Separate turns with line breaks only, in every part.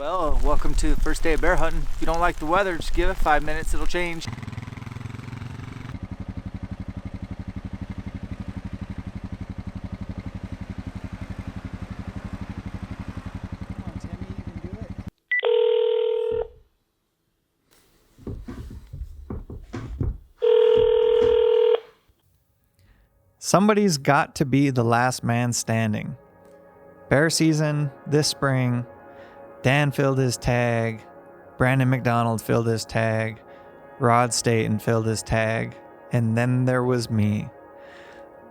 Well, welcome to the first day of bear hunting. If you don't like the weather, just give it 5 minutes, it'll change.
Come on, Timmy, you can do it. Somebody's got to be the last man standing. Bear season this spring. Dan filled his tag, Brandon McDonald filled his tag, Rod Staten filled his tag, and then there was me.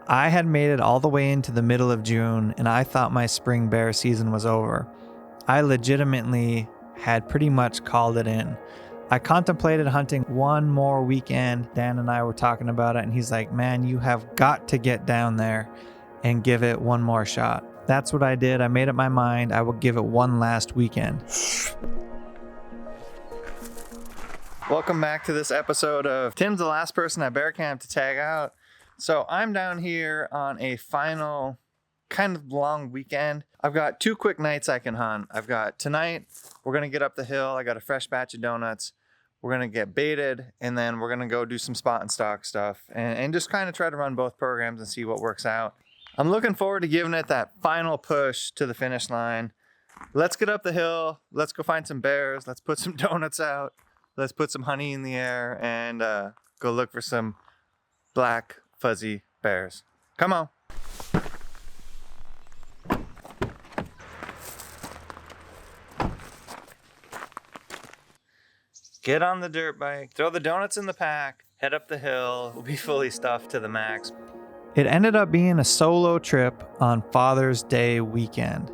I had made it all the way into the middle of June, and I thought my spring bear season was over. I legitimately had pretty much called it in. I contemplated hunting one more weekend. Dan and I were talking about it, and he's like, man, you have got to get down there and give it one more shot. That's what I did. I made up my mind. I will give it one last weekend. Welcome back to this episode of Tim's the last person at bear camp to tag out. So I'm down here on a final kind of long weekend. I've got 2 quick nights I can hunt. I've got tonight, we're going to get up the hill. I got a fresh batch of donuts. We're going to get baited, and then we're going to go do some spot and stock stuff and just kind of try to run both programs and see what works out. I'm looking forward to giving it that final push to the finish line. Let's get up the hill. Let's go find some bears. Let's put some donuts out. Let's put some honey in the air and go look for some black fuzzy bears. Come on. Get on the dirt bike, throw the donuts in the pack, head up the hill. We'll be fully stuffed to the max. It ended up being a solo trip on Father's Day weekend.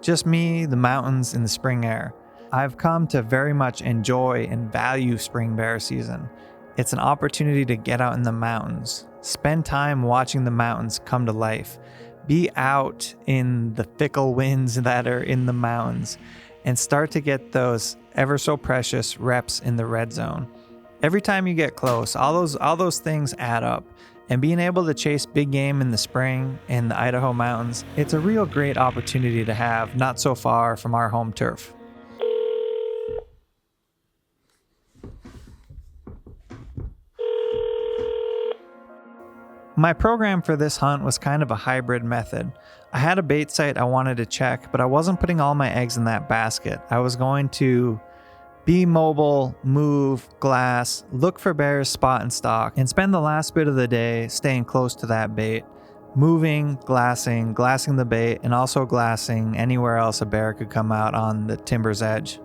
Just me, the mountains, and the spring air. I've come to very much enjoy and value spring bear season. It's an opportunity to get out in the mountains, spend time watching the mountains come to life, be out in the fickle winds that are in the mountains, and start to get those ever so precious reps in the red zone. Every time you get close, all those things add up. And being able to chase big game in the spring in the Idaho mountains, it's a real great opportunity to have not so far from our home turf. My program for this hunt was kind of a hybrid method. I had a bait site I wanted to check, but I wasn't putting all my eggs in that basket. I was going to be mobile, move, glass, look for bears, spot and stock, and spend the last bit of the day staying close to that bait, moving, glassing the bait, and also glassing anywhere else a bear could come out on the timber's edge.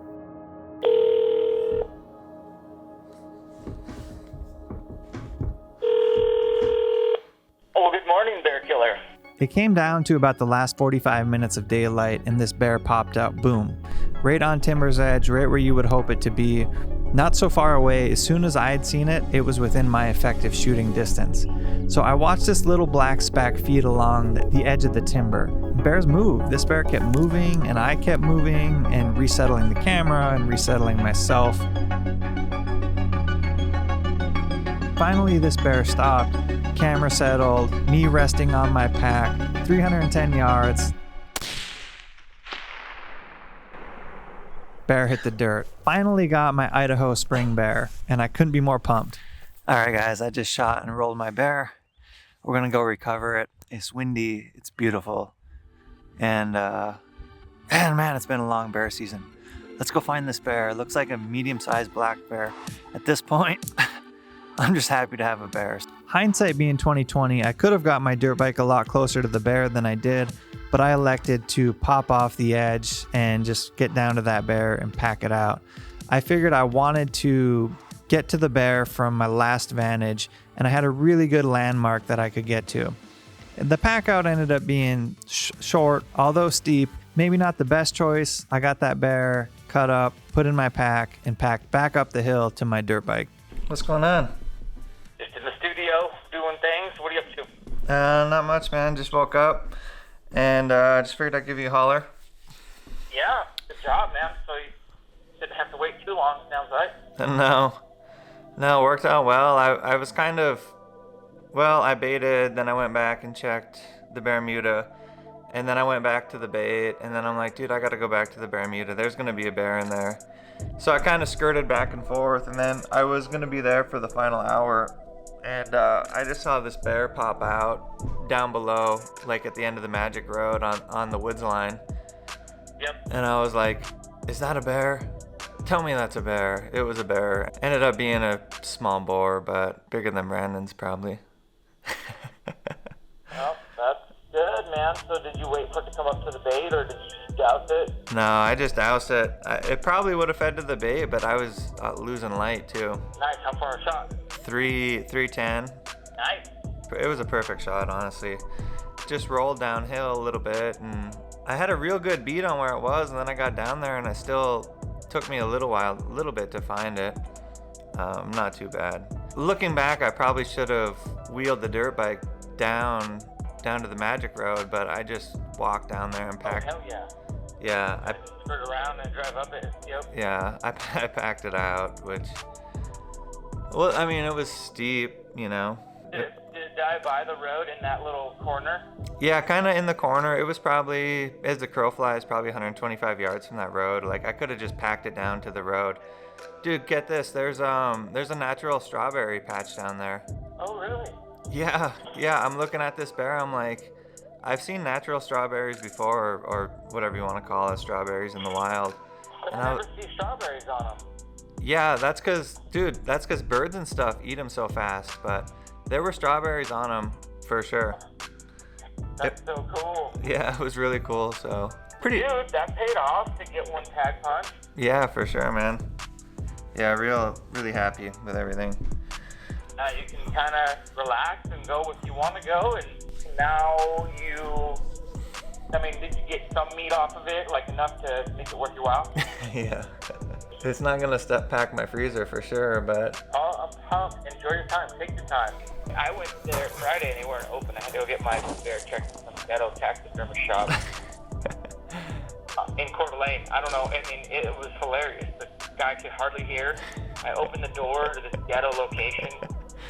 Oh, good morning, bear killer.
It came down to about the last 45 minutes of daylight, and this bear popped up, boom, right on timber's edge, right where you would hope it to be. Not so far away. As soon as I had seen it, it was within my effective shooting distance. So I watched this little black speck feed along the edge of the timber. Bears move. This bear kept moving, and I kept moving and resettling the camera and resettling myself. Finally, this bear stopped. Camera settled, me resting on my pack, 310 yards. Bear hit the dirt. Finally got my Idaho spring bear, and I couldn't be more pumped. All right, guys, I just shot and rolled my bear. We're gonna go recover it. It's windy, it's beautiful, and man, it's been a long bear season. Let's go find this bear. It looks like a medium-sized black bear. At this point, I'm just happy to have a bear. Hindsight being 2020, I could have got my dirt bike a lot closer to the bear than I did, but I elected to pop off the edge and just get down to that bear and pack it out. I figured I wanted to get to the bear from my last vantage, and I had a really good landmark that I could get to. The pack out ended up being short, although steep. Maybe not the best choice. I got that bear cut up, put in my pack, and packed back up the hill to my dirt bike. What's going on?
Just in the studio doing things. What are you up to?
Not much, man. Just woke up and just figured I'd give you a holler.
Yeah, good job, man. So you didn't have to wait too long, sounds like.
No, it worked out well. I was kind of, I baited, then I went back and checked the Bermuda, And then I went back to the bait, and then I'm like, dude, I gotta go back to the Bermuda. There's gonna be a bear in there. So I kind of skirted back and forth, and then I was gonna be there for the final hour, and I just saw this bear pop out down below, like at the end of the Magic Road on the woods line.
Yep.
And I was like, is that a bear? Tell me that's a bear. It was a bear. Ended up being a small boar, but bigger than Brandon's probably.
Well, that's good, man. So did you wait for it to come up to the bait, or did you just douse it?
No, I just doused it. It probably would have fed to the bait, but I was losing light too.
Nice. How far a shot?
310.
Nice.
It was a perfect shot, honestly. Just rolled downhill a little bit, and I had a real good beat on where it was, and then I got down there, and I still took me a little bit to find it. Not too bad. Looking back, I probably should have wheeled the dirt bike down to the Magic Road, but I just walked down there and packed.
Oh, hell yeah.
Yeah, I
Skirt around and drive up it. Yep.
Yeah, I packed it out, which, well, I mean, it was steep, you know.
Did it die by the road in that little corner?
Yeah, kind of in the corner. It was probably, as the crow flies, probably 125 yards from that road. Like, I could have just packed it down to the road. Dude, get this. There's a natural strawberry patch down there.
Oh, really?
Yeah, I'm looking at this bear. I'm like, I've seen natural strawberries before, or whatever you want to call it, strawberries in the wild.
But I never see strawberries on them.
Yeah, that's because birds and stuff eat them so fast, but there were strawberries on them for sure.
That's so cool.
Yeah, it was really cool, so pretty.
Dude, that paid off to get one tag punch.
Yeah, for sure, man. Yeah, really happy with everything.
Now you can kind of relax and go if you want to go, and now did you get some meat off of it, like enough to make it worth your while?
Yeah. It's not gonna pack my freezer for sure, but.
Oh, I'm pumped. Enjoy your time. Take your time. I went there Friday and they weren't open. I had to go get my bear checked at some ghetto taxidermist shop in Coeur d'Alene. I don't know. I mean, it was hilarious. The guy could hardly hear. I opened the door to this ghetto location,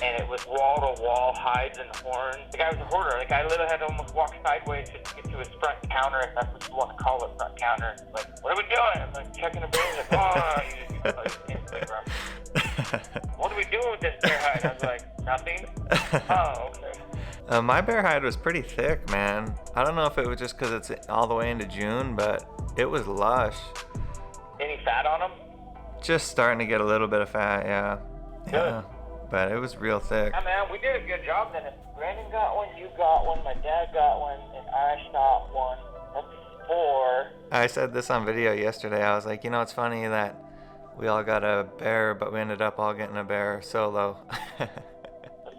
and it was wall-to-wall hides and horns. The guy was a hoarder. The guy literally had to almost walk sideways to get to his front counter, if that's what you want to call it, front counter. Like, what are we doing? I'm like, checking the bear. He's like, what are we doing with this bear hide? I was like, nothing. Oh, okay.
My bear hide was pretty thick, man. I don't know if it was just because it's all the way into June, but it was lush.
Any fat on him?
Just starting to get a little bit of fat, yeah.
Good.
Yeah. But it was real thick.
Yeah, man, we did a good job then. Brandon got one, you got one, my dad got one, and I shot one. That's 4.
I said this on video yesterday. I was like, it's funny that we all got a bear, but we ended up all getting a bear solo.
That's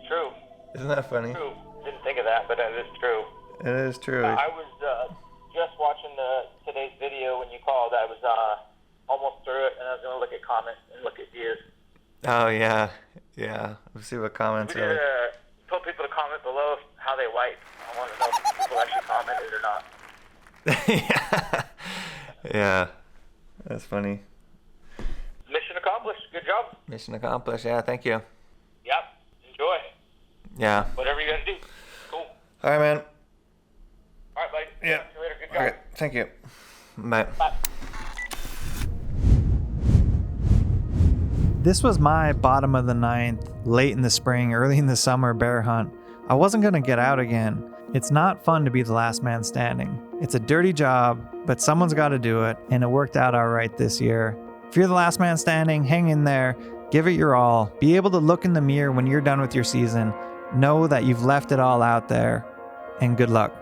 true.
Isn't that funny?
True. Didn't think of that, but that is true.
It is true.
I was just watching today's video when you called. I was almost through it, and I was going to look at comments and look at views.
Oh, yeah. Yeah. We'll see what comments
We
are.
did told people to comment below how they wipe. I want to know if people actually commented or not.
Yeah. Yeah. That's funny.
Mission accomplished. Good job.
Mission accomplished. Yeah, thank you.
Yep. Enjoy.
Yeah.
Whatever you got to do. Cool.
All right, man.
All right, buddy.
Yeah.
Talk to you later. Good job.
Okay. Thank you. Bye.
Bye.
This was my bottom of the 9th, late in the spring, early in the summer bear hunt. I wasn't going to get out again. It's not fun to be the last man standing. It's a dirty job, but someone's got to do it, and it worked out all right this year. If you're the last man standing, hang in there, give it your all, be able to look in the mirror when you're done with your season, know that you've left it all out there, and good luck.